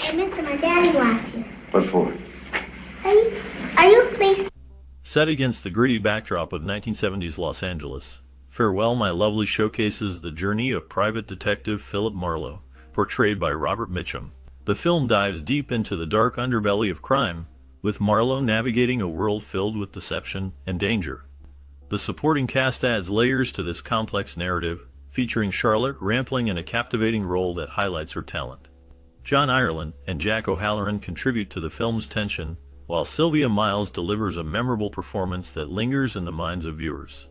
Hey, mister, my daddy wants you. What for? Are you pleased? Set against the gritty backdrop of 1970s Los Angeles, Farewell, My Lovely showcases the journey of private detective Philip Marlowe, portrayed by Robert Mitchum. The film dives deep into the dark underbelly of crime, with Marlowe navigating a world filled with deception and danger. The supporting cast adds layers to this complex narrative, featuring Charlotte Rampling in a captivating role that highlights her talent. John Ireland and Jack O'Halloran contribute to the film's tension, while Sylvia Miles delivers a memorable performance that lingers in the minds of viewers.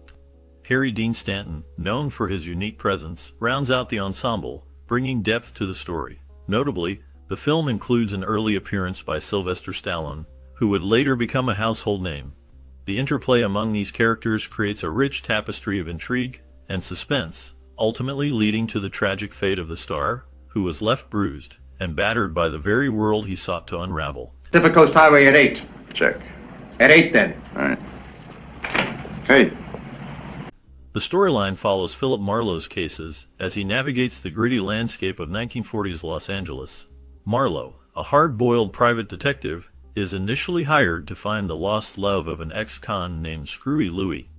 Harry Dean Stanton, known for his unique presence, rounds out the ensemble, bringing depth to the story. Notably, the film includes an early appearance by Sylvester Stallone, who would later become a household name. The interplay among these characters creates a rich tapestry of intrigue and suspense, ultimately leading to the tragic fate of the star, who was left bruised and battered by the very world he sought to unravel. Pacific Coast Highway at 8. Check. At 8 then. All right. Hey. The storyline follows Philip Marlowe's cases as he navigates the gritty landscape of 1940s Los Angeles. Marlowe, a hard-boiled private detective, is initially hired to find the lost love of an ex-con named Screwy Louie.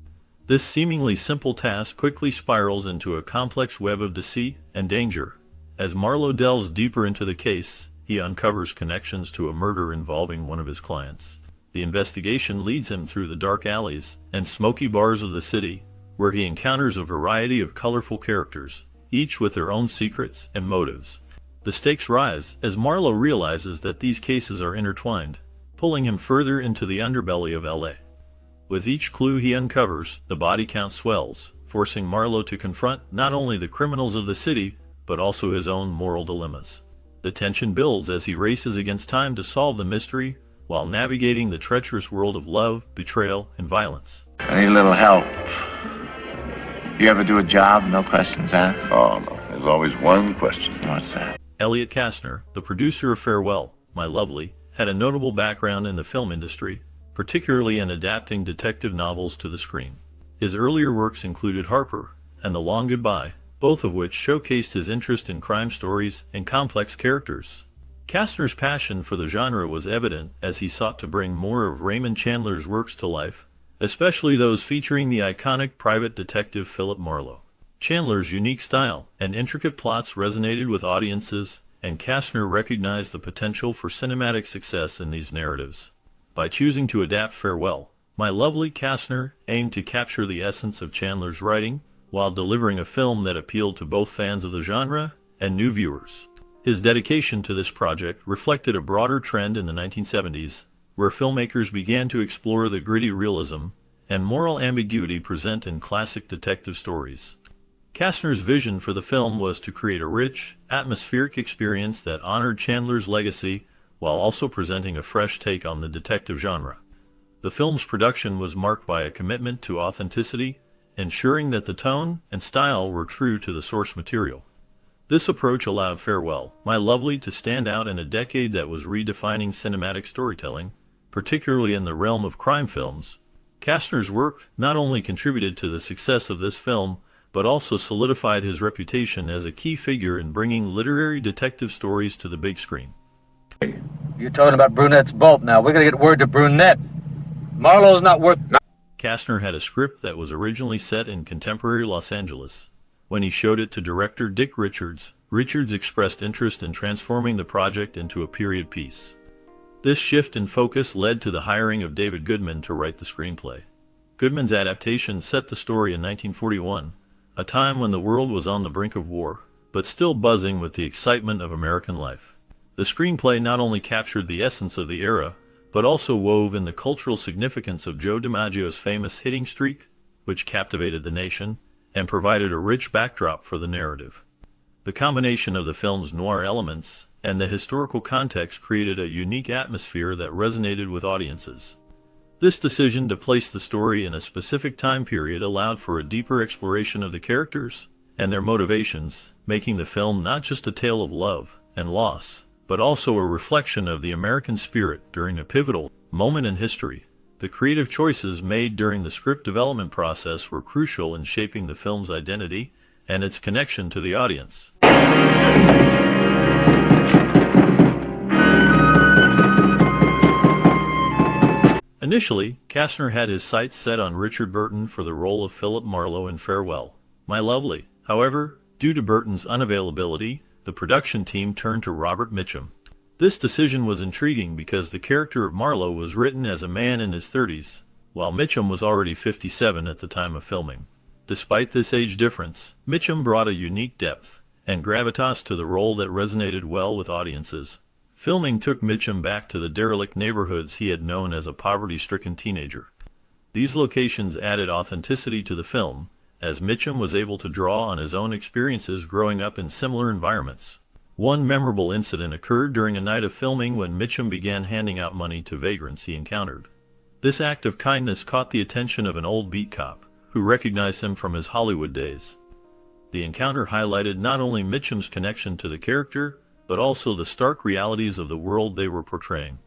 This seemingly simple task quickly spirals into a complex web of deceit and danger. As Marlowe delves deeper into the case, he uncovers connections to a murder involving one of his clients. The investigation leads him through the dark alleys and smoky bars of the city, where he encounters a variety of colorful characters, each with their own secrets and motives. The stakes rise as Marlowe realizes that these cases are intertwined, pulling him further into the underbelly of LA. With each clue he uncovers, the body count swells, forcing Marlowe to confront not only the criminals of the city, but also his own moral dilemmas. The tension builds as he races against time to solve the mystery, while navigating the treacherous world of love, betrayal, and violence. I need a little help. You ever do a job, no questions asked? Oh, no. There's always one question. What's that? Elliot Kastner, the producer of Farewell, My Lovely, had a notable background in the film industry, particularly in adapting detective novels to the screen. His earlier works included Harper and The Long Goodbye, both of which showcased his interest in crime stories and complex characters. Kastner's passion for the genre was evident as he sought to bring more of Raymond Chandler's works to life, especially those featuring the iconic private detective Philip Marlowe. Chandler's unique style and intricate plots resonated with audiences, and Kastner recognized the potential for cinematic success in these narratives. By choosing to adapt Farewell, My Lovely, Kastner aimed to capture the essence of Chandler's writing, while delivering a film that appealed to both fans of the genre and new viewers. His dedication to this project reflected a broader trend in the 1970s, where filmmakers began to explore the gritty realism and moral ambiguity present in classic detective stories. Kastner's vision for the film was to create a rich, atmospheric experience that honored Chandler's legacy while also presenting a fresh take on the detective genre. The film's production was marked by a commitment to authenticity, ensuring that the tone and style were true to the source material. This approach allowed Farewell, My Lovely to stand out in a decade that was redefining cinematic storytelling, particularly in the realm of crime films. Kastner's work not only contributed to the success of this film, but also solidified his reputation as a key figure in bringing literary detective stories to the big screen. You're talking about Brunette's bolt now. We're going to get word to Brunette. Marlowe's not worth... Kastner had a script that was originally set in contemporary Los Angeles. When he showed it to director Dick Richards, Richards expressed interest in transforming the project into a period piece. This shift in focus led to the hiring of David Goodman to write the screenplay. Goodman's adaptation set the story in 1941, a time when the world was on the brink of war, but still buzzing with the excitement of American life. The screenplay not only captured the essence of the era, but also wove in the cultural significance of Joe DiMaggio's famous hitting streak, which captivated the nation, and provided a rich backdrop for the narrative. The combination of the film's noir elements and the historical context created a unique atmosphere that resonated with audiences. This decision to place the story in a specific time period allowed for a deeper exploration of the characters and their motivations, making the film not just a tale of love and loss, but also a reflection of the American spirit during a pivotal moment in history. The creative choices made during the script development process were crucial in shaping the film's identity and its connection to the audience. Initially, Kastner had his sights set on Richard Burton for the role of Philip Marlowe in Farewell, My Lovely. However, due to Burton's unavailability, the production team turned to Robert Mitchum. This decision was intriguing because the character of Marlowe was written as a man in his 30s, while Mitchum was already 57 at the time of filming. Despite this age difference, Mitchum brought a unique depth and gravitas to the role that resonated well with audiences. Filming took Mitchum back to the derelict neighborhoods he had known as a poverty-stricken teenager. These locations added authenticity to the film, as Mitchum was able to draw on his own experiences growing up in similar environments. One memorable incident occurred during a night of filming when Mitchum began handing out money to vagrants he encountered. This act of kindness caught the attention of an old beat cop, who recognized him from his Hollywood days. The encounter highlighted not only Mitchum's connection to the character, but also the stark realities of the world they were portraying.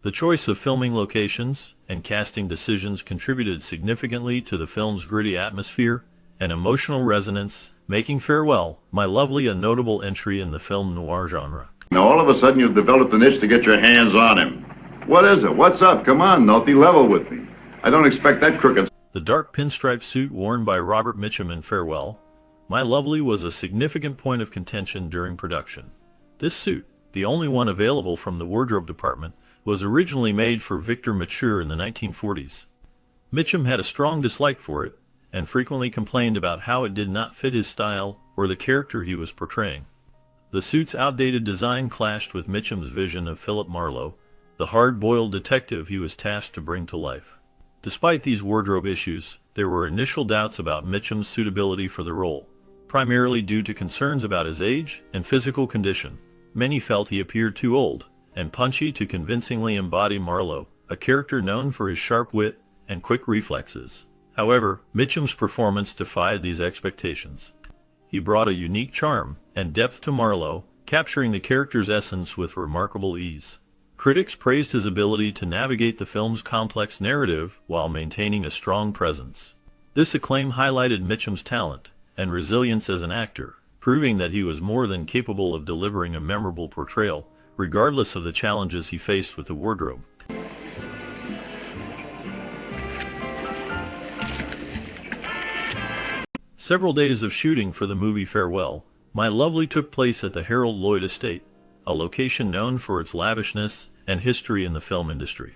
The choice of filming locations and casting decisions contributed significantly to the film's gritty atmosphere and emotional resonance, making Farewell, My Lovely a notable entry in the film noir genre. Now all of a sudden you've developed an itch to get your hands on him. What is it? What's up? Come on, Nothi, level with me. I don't expect that crooked... The dark pinstripe suit worn by Robert Mitchum in Farewell, My Lovely was a significant point of contention during production. This suit, the only one available from the wardrobe department, was originally made for Victor Mature in the 1940s. Mitchum had a strong dislike for it, and frequently complained about how it did not fit his style or the character he was portraying. The suit's outdated design clashed with Mitchum's vision of Philip Marlowe, the hard-boiled detective he was tasked to bring to life. Despite these wardrobe issues, there were initial doubts about Mitchum's suitability for the role, primarily due to concerns about his age and physical condition. Many felt he appeared too old and punchy to convincingly embody Marlowe, a character known for his sharp wit and quick reflexes. However, Mitchum's performance defied these expectations. He brought a unique charm and depth to Marlowe, capturing the character's essence with remarkable ease. Critics praised his ability to navigate the film's complex narrative while maintaining a strong presence. This acclaim highlighted Mitchum's talent and resilience as an actor, proving that he was more than capable of delivering a memorable portrayal, regardless of the challenges he faced with the wardrobe. Several days of shooting for the movie Farewell, My Lovely took place at the Harold Lloyd Estate, a location known for its lavishness and history in the film industry.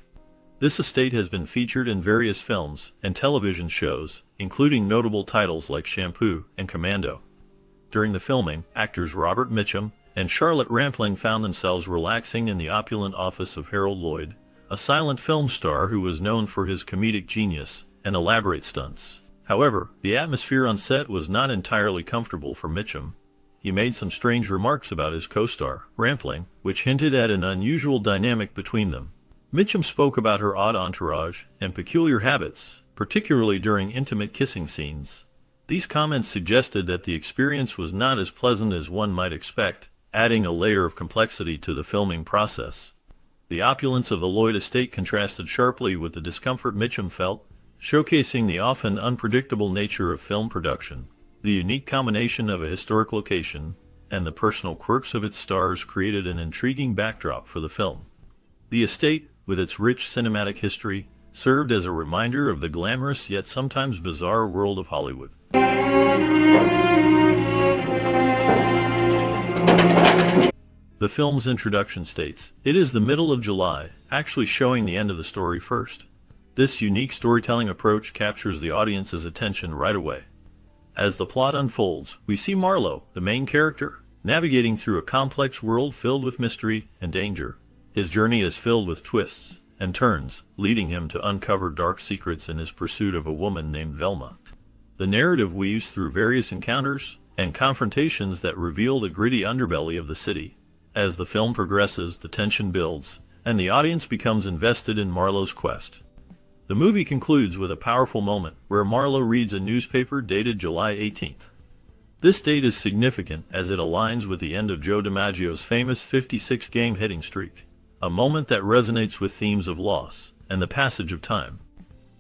This estate has been featured in various films and television shows, including notable titles like Shampoo and Commando. During the filming, actors Robert Mitchum and Charlotte Rampling found themselves relaxing in the opulent office of Harold Lloyd, a silent film star who was known for his comedic genius and elaborate stunts. However, the atmosphere on set was not entirely comfortable for Mitchum. He made some strange remarks about his co-star, Rampling, which hinted at an unusual dynamic between them. Mitchum spoke about her odd entourage and peculiar habits, particularly during intimate kissing scenes. These comments suggested that the experience was not as pleasant as one might expect, adding a layer of complexity to the filming process. The opulence of the Lloyd estate contrasted sharply with the discomfort Mitchum felt, showcasing the often unpredictable nature of film production. The unique combination of a historic location and the personal quirks of its stars created an intriguing backdrop for the film. The estate, with its rich cinematic history, served as a reminder of the glamorous yet sometimes bizarre world of Hollywood. The film's introduction states, "It is the middle of July," actually showing the end of the story first. This unique storytelling approach captures the audience's attention right away. As the plot unfolds, we see Marlowe, the main character, navigating through a complex world filled with mystery and danger. His journey is filled with twists and turns, leading him to uncover dark secrets in his pursuit of a woman named Velma. The narrative weaves through various encounters and confrontations that reveal the gritty underbelly of the city. As the film progresses, the tension builds, and the audience becomes invested in Marlowe's quest. The movie concludes with a powerful moment where Marlowe reads a newspaper dated July 18th. This date is significant as it aligns with the end of Joe DiMaggio's famous 56-game hitting streak, a moment that resonates with themes of loss and the passage of time.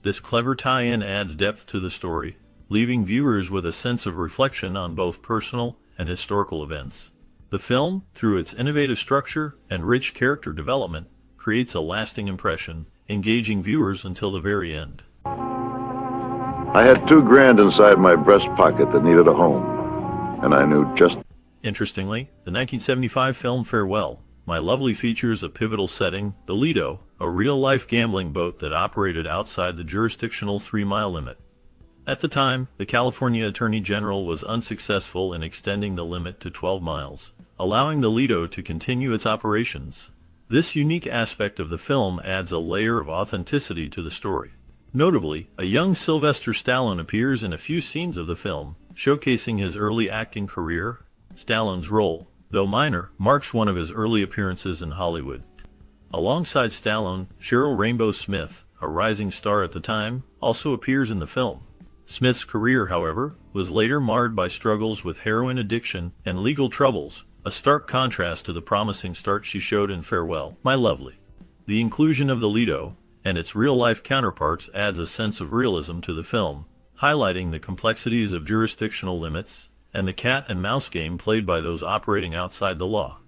This clever tie-in adds depth to the story, leaving viewers with a sense of reflection on both personal and historical events. The film, through its innovative structure and rich character development, creates a lasting impression, engaging viewers until the very end. I had $2,000 inside my breast pocket that needed a home, and I knew just... Interestingly, the 1975 film Farewell, My Lovely features a pivotal setting, the Lido, a real-life gambling boat that operated outside the jurisdictional 3-mile limit. At the time, the California Attorney General was unsuccessful in extending the limit to 12 miles, allowing the Lido to continue its operations. This unique aspect of the film adds a layer of authenticity to the story. Notably, a young Sylvester Stallone appears in a few scenes of the film, showcasing his early acting career. Stallone's role, though minor, marks one of his early appearances in Hollywood. Alongside Stallone, Cheryl Rainbow Smith, a rising star at the time, also appears in the film. Smith's career, however, was later marred by struggles with heroin addiction and legal troubles, a stark contrast to the promising start she showed in Farewell, My Lovely. The inclusion of the Lido and its real-life counterparts adds a sense of realism to the film, highlighting the complexities of jurisdictional limits and the cat-and-mouse game played by those operating outside the law.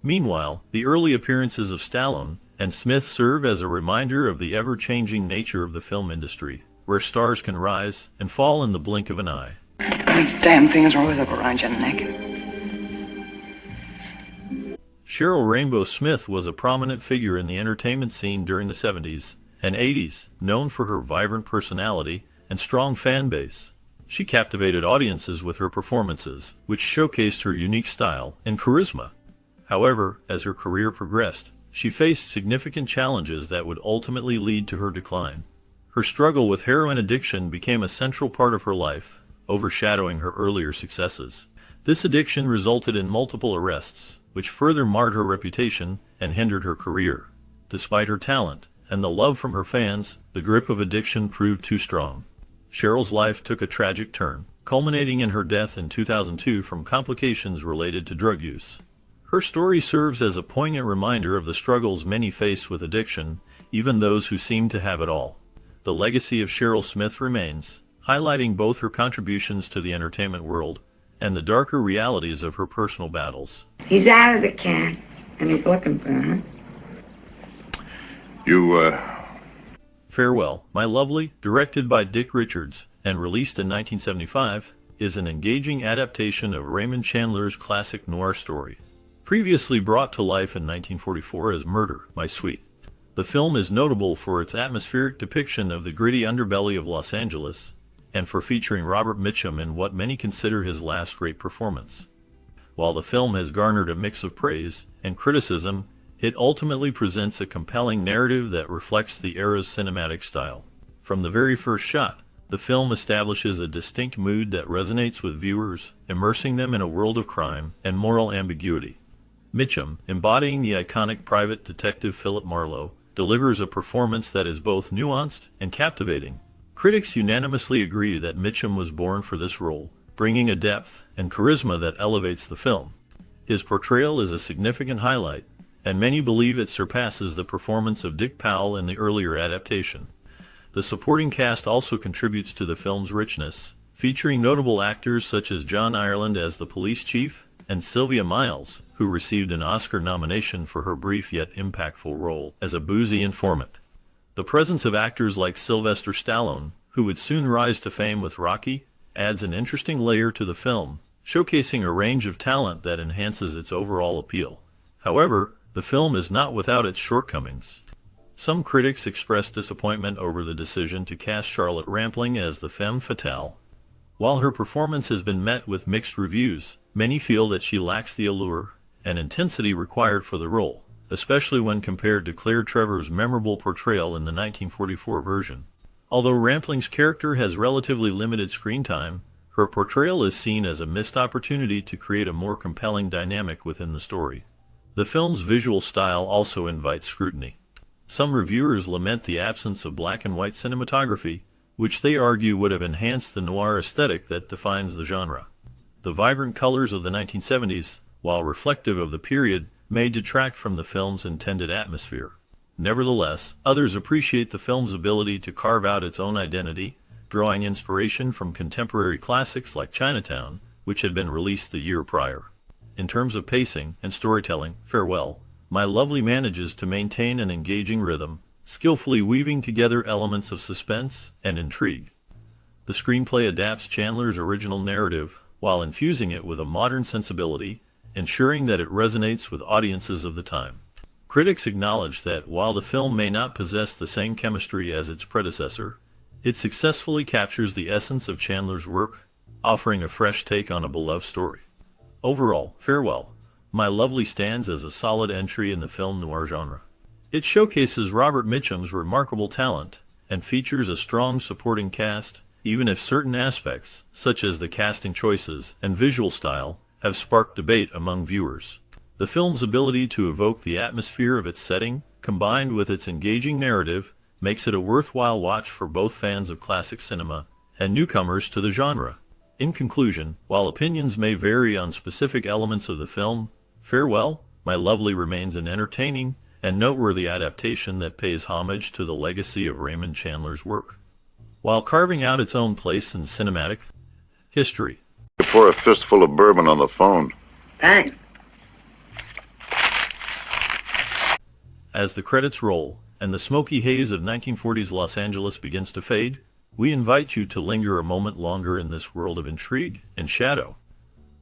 Meanwhile, the early appearances of Stallone and Smith serve as a reminder of the ever-changing nature of the film industry, where stars can rise and fall in the blink of an eye. These damn things are always up around your neck. Cheryl Rainbow Smith was a prominent figure in the entertainment scene during the 70s and 80s, known for her vibrant personality and strong fan base. She captivated audiences with her performances, which showcased her unique style and charisma. However, as her career progressed, she faced significant challenges that would ultimately lead to her decline. Her struggle with heroin addiction became a central part of her life, overshadowing her earlier successes. This addiction resulted in multiple arrests, which further marred her reputation and hindered her career. Despite her talent and the love from her fans, the grip of addiction proved too strong. Cheryl's life took a tragic turn, culminating in her death in 2002 from complications related to drug use. Her story serves as a poignant reminder of the struggles many face with addiction, even those who seem to have it all. The legacy of Cheryl Smith remains, highlighting both her contributions to the entertainment world and the darker realities of her personal battles. He's out of the can, and he's looking for her. Farewell, My Lovely, directed by Dick Richards and released in 1975, is an engaging adaptation of Raymond Chandler's classic noir story. Previously brought to life in 1944 as Murder, My Sweet. The film is notable for its atmospheric depiction of the gritty underbelly of Los Angeles, and for featuring Robert Mitchum in what many consider his last great performance. While the film has garnered a mix of praise and criticism, it ultimately presents a compelling narrative that reflects the era's cinematic style. From the very first shot, the film establishes a distinct mood that resonates with viewers, immersing them in a world of crime and moral ambiguity. Mitchum, embodying the iconic private detective Philip Marlowe, delivers a performance that is both nuanced and captivating. Critics unanimously agree that Mitchum was born for this role, bringing a depth and charisma that elevates the film. His portrayal is a significant highlight, and many believe it surpasses the performance of Dick Powell in the earlier adaptation. The supporting cast also contributes to the film's richness, featuring notable actors such as John Ireland as the police chief, and Sylvia Miles, who received an Oscar nomination for her brief yet impactful role as a boozy informant. The presence of actors like Sylvester Stallone, who would soon rise to fame with Rocky, adds an interesting layer to the film, showcasing a range of talent that enhances its overall appeal. However, the film is not without its shortcomings. Some critics expressed disappointment over the decision to cast Charlotte Rampling as the femme fatale. While her performance has been met with mixed reviews, many feel that she lacks the allure and intensity required for the role, especially when compared to Claire Trevor's memorable portrayal in the 1944 version. Although Rampling's character has relatively limited screen time, her portrayal is seen as a missed opportunity to create a more compelling dynamic within the story. The film's visual style also invites scrutiny. Some reviewers lament the absence of black and white cinematography, which they argue would have enhanced the noir aesthetic that defines the genre. The vibrant colors of the 1970s, while reflective of the period, may detract from the film's intended atmosphere. Nevertheless, others appreciate the film's ability to carve out its own identity, drawing inspiration from contemporary classics like Chinatown, which had been released the year prior. In terms of pacing and storytelling, Farewell, My Lovely manages to maintain an engaging rhythm, skillfully weaving together elements of suspense and intrigue. The screenplay adapts Chandler's original narrative while infusing it with a modern sensibility, ensuring that it resonates with audiences of the time. Critics acknowledge that while the film may not possess the same chemistry as its predecessor, it successfully captures the essence of Chandler's work, offering a fresh take on a beloved story. Overall, Farewell, My Lovely stands as a solid entry in the film noir genre. It showcases Robert Mitchum's remarkable talent and features a strong supporting cast, even if certain aspects, such as the casting choices and visual style, have sparked debate among viewers. The film's ability to evoke the atmosphere of its setting, combined with its engaging narrative, makes it a worthwhile watch for both fans of classic cinema and newcomers to the genre. In conclusion, while opinions may vary on specific elements of the film, Farewell, My Lovely remains an entertaining and noteworthy adaptation that pays homage to the legacy of Raymond Chandler's work, while carving out its own place in cinematic history. Pour a fistful of bourbon on the phone. Thanks. As the credits roll and the smoky haze of 1940s Los Angeles begins to fade, we invite you to linger a moment longer in this world of intrigue and shadow.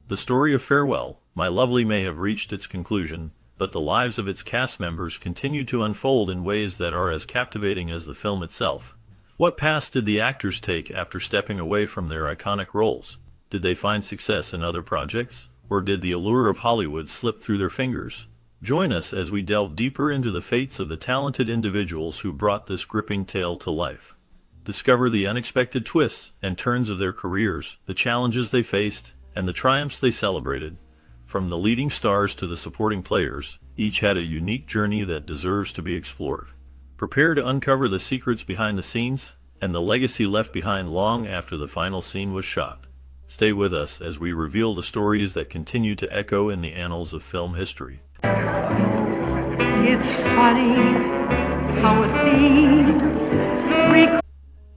The story of Farewell, My Lovely may have reached its conclusion, but the lives of its cast members continue to unfold in ways that are as captivating as the film itself. What path did the actors take after stepping away from their iconic roles? Did they find success in other projects, or did the allure of Hollywood slip through their fingers? Join us as we delve deeper into the fates of the talented individuals who brought this gripping tale to life. Discover the unexpected twists and turns of their careers, the challenges they faced, and the triumphs they celebrated. From the leading stars to the supporting players, each had a unique journey that deserves to be explored. Prepare to uncover the secrets behind the scenes and the legacy left behind long after the final scene was shot. Stay with us as we reveal the stories that continue to echo in the annals of film history. It's funny how a theme.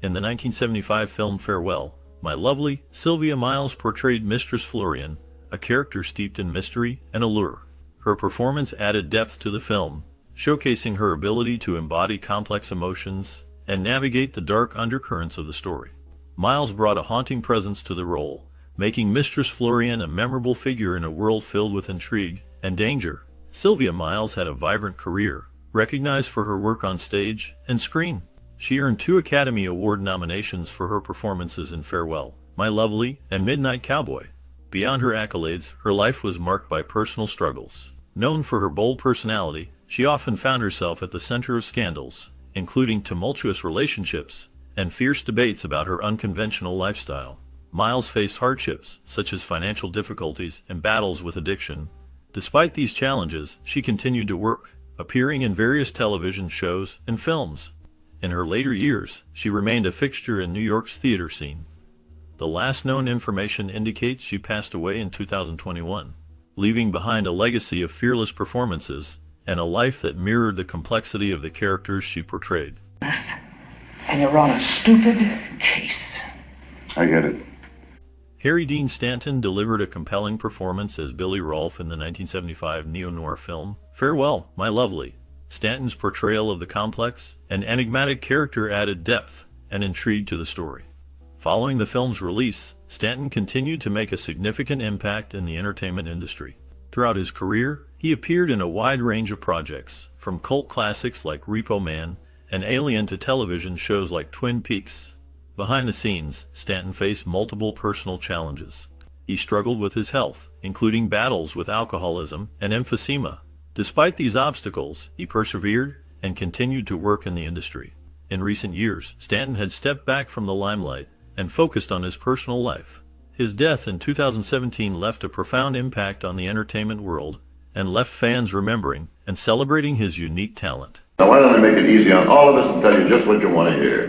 In the 1975 film Farewell, My Lovely, Sylvia Miles portrayed Mistress Florian, a character steeped in mystery and allure. Her performance added depth to the film, showcasing her ability to embody complex emotions and navigate the dark undercurrents of the story. Miles brought a haunting presence to the role, making Mistress Florian a memorable figure in a world filled with intrigue and danger. Sylvia Miles had a vibrant career, recognized for her work on stage and screen. She earned 2 Academy Award nominations for her performances in Farewell, My Lovely, and Midnight Cowboy. Beyond her accolades, her life was marked by personal struggles. Known for her bold personality, she often found herself at the center of scandals, including tumultuous relationships and fierce debates about her unconventional lifestyle. Miles faced hardships, such as financial difficulties and battles with addiction. Despite these challenges, she continued to work, appearing in various television shows and films. In her later years, she remained a fixture in New York's theater scene. The last known information indicates she passed away in 2021, leaving behind a legacy of fearless performances and a life that mirrored the complexity of the characters she portrayed. And you're on a stupid case. I get it. Harry Dean Stanton delivered a compelling performance as Billy Rolfe in the 1975 neo-noir film Farewell, My Lovely. Stanton's portrayal of the complex and enigmatic character added depth and intrigue to the story. Following the film's release, Stanton continued to make a significant impact in the entertainment industry. Throughout his career, he appeared in a wide range of projects, from cult classics like Repo Man and Alien to television shows like Twin Peaks. Behind the scenes, Stanton faced multiple personal challenges. He struggled with his health, including battles with alcoholism and emphysema. Despite these obstacles, he persevered and continued to work in the industry. In recent years, Stanton had stepped back from the limelight and focused on his personal life. His death in 2017 left a profound impact on the entertainment world and left fans remembering and celebrating his unique talent. Now, why don't I make it easy on all of us and tell you just what you want to hear?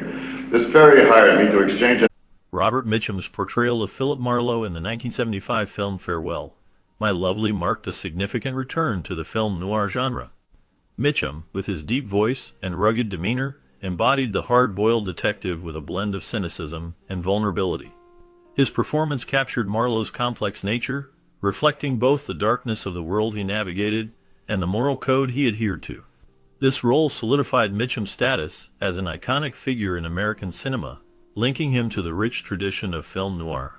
This ferry hired me to exchange a... Robert Mitchum's portrayal of Philip Marlowe in the 1975 film Farewell, My Lovely marked a significant return to the film noir genre. Mitchum, with his deep voice and rugged demeanor, embodied the hard-boiled detective with a blend of cynicism and vulnerability. His performance captured Marlowe's complex nature, reflecting both the darkness of the world he navigated and the moral code he adhered to. This role solidified Mitchum's status as an iconic figure in American cinema, linking him to the rich tradition of film noir.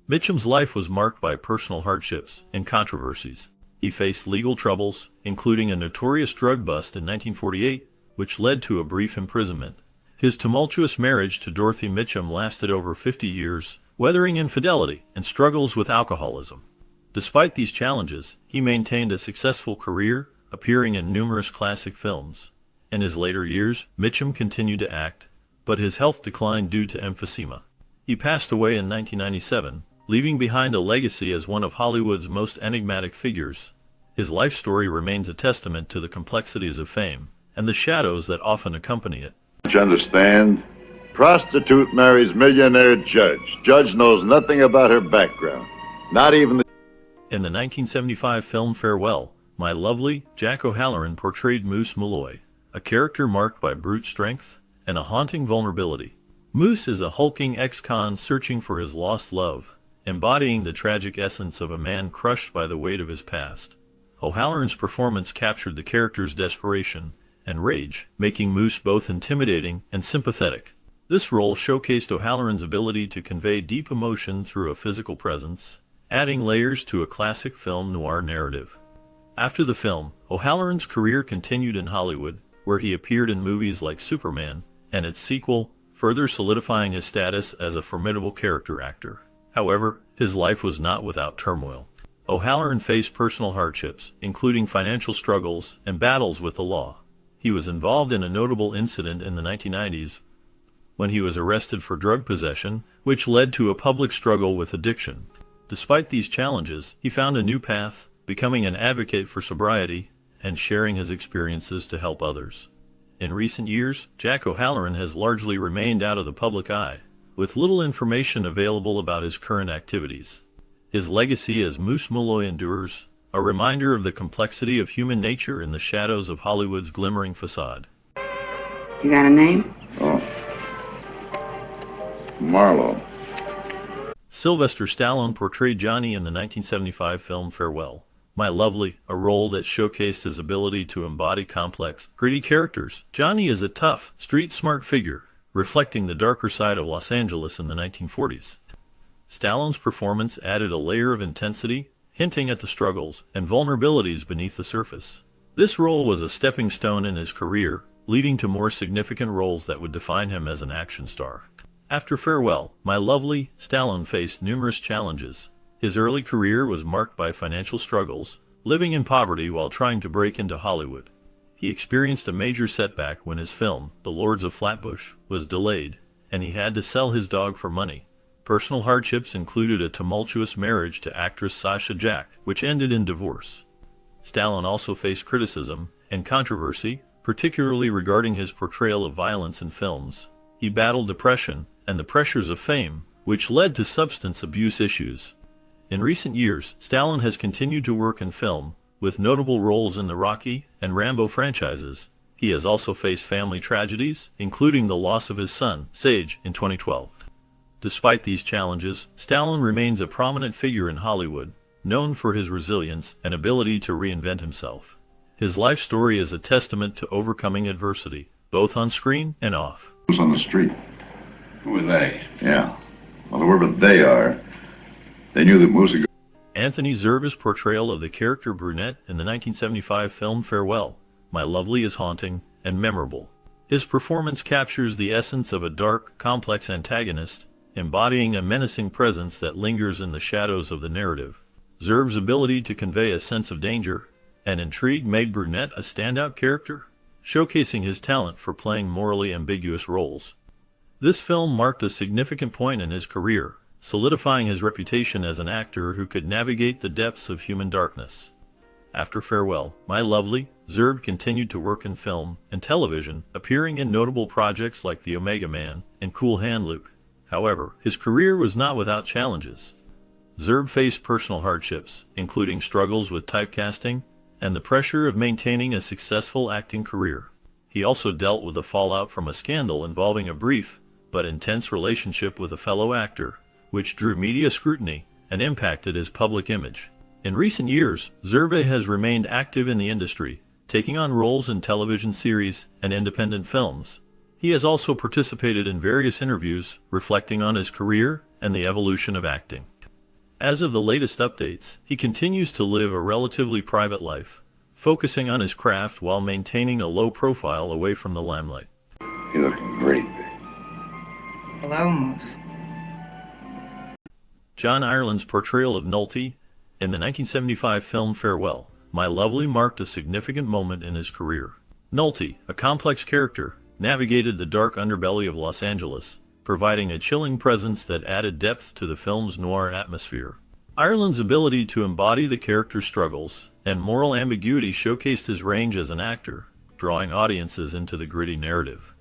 Mitchum's life was marked by personal hardships and controversies. He faced legal troubles, including a notorious drug bust in 1948, which led to a brief imprisonment. His tumultuous marriage to Dorothy Mitchum lasted over 50 years, weathering infidelity and struggles with alcoholism. Despite these challenges, he maintained a successful career, appearing in numerous classic films. In his later years, Mitchum continued to act, but his health declined due to emphysema. He passed away in 1997, leaving behind a legacy as one of Hollywood's most enigmatic figures. His life story remains a testament to the complexities of fame and the shadows that often accompany it. You understand? Prostitute marries millionaire judge. Judge knows nothing about her background. Not even the... In the 1975 film Farewell, My Lovely, Jack O'Halloran portrayed Moose Malloy, a character marked by brute strength and a haunting vulnerability. Moose is a hulking ex-con searching for his lost love, embodying the tragic essence of a man crushed by the weight of his past. O'Halloran's performance captured the character's desperation and rage, making Moose both intimidating and sympathetic. This role showcased O'Halloran's ability to convey deep emotion through a physical presence, adding layers to a classic film noir narrative. After the film, O'Halloran's career continued in Hollywood, where he appeared in movies like Superman and its sequel, further solidifying his status as a formidable character actor. However, his life was not without turmoil. O'Halloran faced personal hardships, including financial struggles and battles with the law. He was involved in a notable incident in the 1990s when he was arrested for drug possession, which led to a public struggle with addiction. Despite these challenges, he found a new path, becoming an advocate for sobriety and sharing his experiences to help others. In recent years, Jack O'Halloran has largely remained out of the public eye, with little information available about his current activities. His legacy as Moose Malloy endures, a reminder of the complexity of human nature in the shadows of Hollywood's glimmering facade. You got a name? Oh. Marlowe. Sylvester Stallone portrayed Johnny in the 1975 film Farewell, My Lovely, a role that showcased his ability to embody complex, gritty characters. Johnny is a tough, street-smart figure, reflecting the darker side of Los Angeles in the 1940s. Stallone's performance added a layer of intensity, hinting at the struggles and vulnerabilities beneath the surface. This role was a stepping stone in his career, leading to more significant roles that would define him as an action star. After Farewell, My Lovely, Stallone faced numerous challenges. His early career was marked by financial struggles, living in poverty while trying to break into Hollywood. He experienced a major setback when his film, The Lords of Flatbush, was delayed, and he had to sell his dog for money. Personal hardships included a tumultuous marriage to actress Sasha Jack, which ended in divorce. Stallone also faced criticism and controversy, particularly regarding his portrayal of violence in films. He battled depression and the pressures of fame, which led to substance abuse issues. In recent years, Stallone has continued to work in film, with notable roles in the Rocky and Rambo franchises. He has also faced family tragedies, including the loss of his son, Sage, in 2012. Despite these challenges, Stallone remains a prominent figure in Hollywood, known for his resilience and ability to reinvent himself. His life story is a testament to overcoming adversity, both on screen and off. Who's on the street? Who are they? Yeah. Well, whoever they are, they knew that Moose had... Anthony Zerbe's portrayal of the character Brunette in the 1975 film Farewell, My Lovely is haunting and memorable. His performance captures the essence of a dark, complex antagonist, embodying a menacing presence that lingers in the shadows of the narrative. Zerbe's ability to convey a sense of danger and intrigue made Brunette a standout character, showcasing his talent for playing morally ambiguous roles. This film marked a significant point in his career, solidifying his reputation as an actor who could navigate the depths of human darkness. After Farewell, My Lovely, Zerbe continued to work in film and television, appearing in notable projects like The Omega Man and Cool Hand Luke. However, his career was not without challenges. Zerbe faced personal hardships, including struggles with typecasting and the pressure of maintaining a successful acting career. He also dealt with the fallout from a scandal involving a brief but intense relationship with a fellow actor, which drew media scrutiny and impacted his public image. In recent years, Zerbe has remained active in the industry, taking on roles in television series and independent films. He has also participated in various interviews reflecting on his career and the evolution of acting. As of the latest updates, he continues to live a relatively private life, focusing on his craft while maintaining a low profile away from the limelight. You're looking great. Hello, Moose. John Ireland's portrayal of Nolte in the 1975 film Farewell, My Lovely marked a significant moment in his career. Nolte, a complex character, navigated the dark underbelly of Los Angeles, providing a chilling presence that added depth to the film's noir atmosphere. Ireland's ability to embody the character's struggles and moral ambiguity showcased his range as an actor, drawing audiences into the gritty narrative.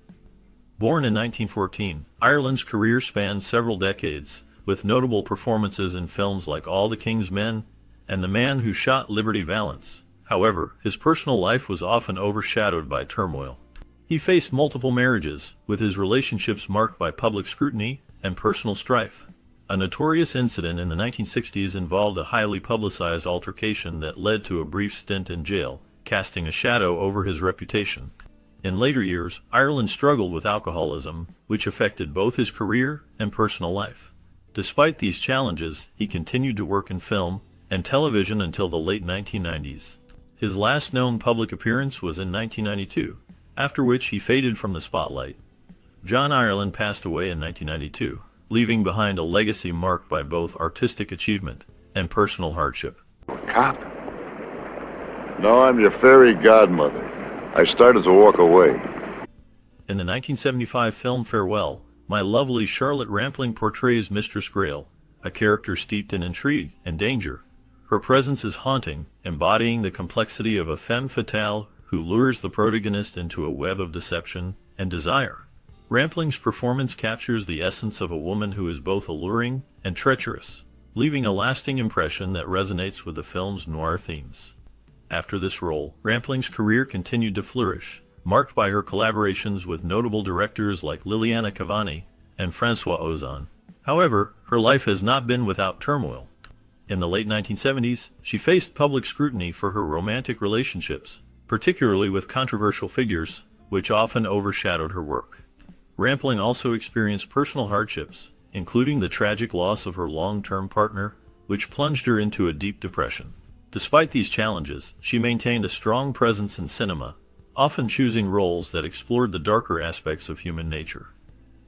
Born in 1914, Ireland's career spanned several decades, with notable performances in films like All the King's Men and The Man Who Shot Liberty Valance. However, his personal life was often overshadowed by turmoil. He faced multiple marriages, with his relationships marked by public scrutiny and personal strife. A notorious incident in the 1960s involved a highly publicized altercation that led to a brief stint in jail, casting a shadow over his reputation. In later years, Ireland struggled with alcoholism, which affected both his career and personal life. Despite these challenges, he continued to work in film and television until the late 1990s. His last known public appearance was in 1992, after which he faded from the spotlight. John Ireland passed away in 1992, leaving behind a legacy marked by both artistic achievement and personal hardship. Cop? No, I'm your fairy godmother. I started to walk away. In the 1975 film Farewell, My Lovely Charlotte Rampling portrays Mistress Grail, a character steeped in intrigue and danger. Her presence is haunting, embodying the complexity of a femme fatale who lures the protagonist into a web of deception and desire. Rampling's performance captures the essence of a woman who is both alluring and treacherous, leaving a lasting impression that resonates with the film's noir themes. After this role, Rampling's career continued to flourish, marked by her collaborations with notable directors like Liliana Cavani and François Ozon. However, her life has not been without turmoil. In the late 1970s, she faced public scrutiny for her romantic relationships, particularly with controversial figures, which often overshadowed her work. Rampling also experienced personal hardships, including the tragic loss of her long-term partner, which plunged her into a deep depression. Despite these challenges, she maintained a strong presence in cinema, often choosing roles that explored the darker aspects of human nature.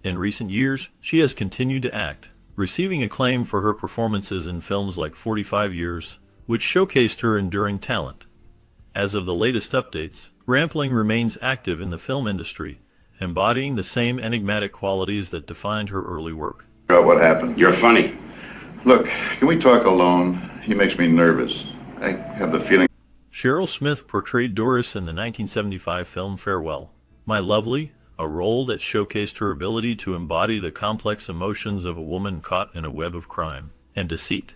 In recent years, she has continued to act, receiving acclaim for her performances in films like 45 Years, which showcased her enduring talent. As of the latest updates, Rampling remains active in the film industry, embodying the same enigmatic qualities that defined her early work. What happened? You're funny. Look, can we talk alone? He makes me nervous. I have the feeling. Cheryl Smith portrayed Doris in the 1975 film Farewell, My Lovely, a role that showcased her ability to embody the complex emotions of a woman caught in a web of crime and deceit.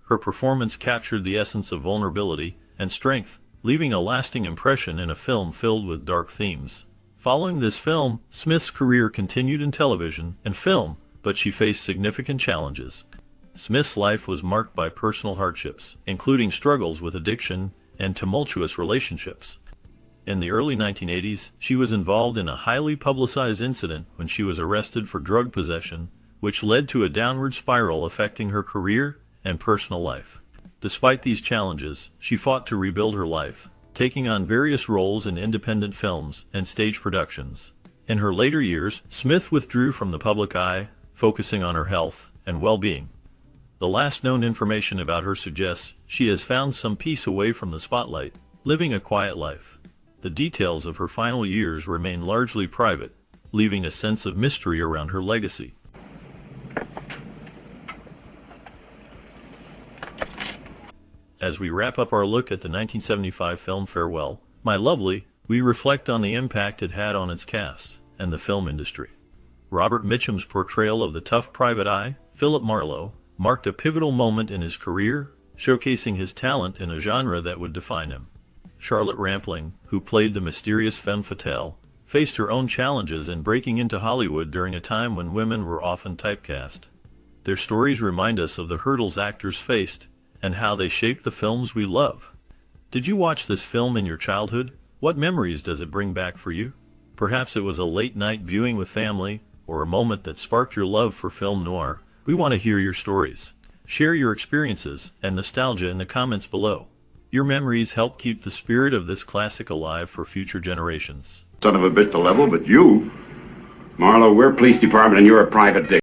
Her performance captured the essence of vulnerability and strength, leaving a lasting impression in a film filled with dark themes. Following this film, Smith's career continued in television and film, but she faced significant challenges. Smith's life was marked by personal hardships, including struggles with addiction and tumultuous relationships. In the early 1980s, she was involved in a highly publicized incident when she was arrested for drug possession, which led to a downward spiral affecting her career and personal life. Despite these challenges, she fought to rebuild her life, taking on various roles in independent films and stage productions. In her later years, Smith withdrew from the public eye, focusing on her health and well-being. The last known information about her suggests she has found some peace away from the spotlight, living a quiet life. The details of her final years remain largely private, leaving a sense of mystery around her legacy. As we wrap up our look at the 1975 film Farewell, My Lovely, we reflect on the impact it had on its cast and the film industry. Robert Mitchum's portrayal of the tough private eye, Philip Marlowe, marked a pivotal moment in his career, showcasing his talent in a genre that would define him. Charlotte Rampling, who played the mysterious femme fatale, faced her own challenges in breaking into Hollywood during a time when women were often typecast. Their stories remind us of the hurdles actors faced and how they shaped the films we love. Did you watch this film in your childhood, What memories does it bring back for you? Perhaps it was a late-night viewing with family, or a moment that sparked your love for film noir. We want to hear your stories. Share your experiences and nostalgia in the comments below. Your memories help keep the spirit of this classic alive for future generations. Son of a bitch to level, but you. Marlowe, we're police department and you're a private dick.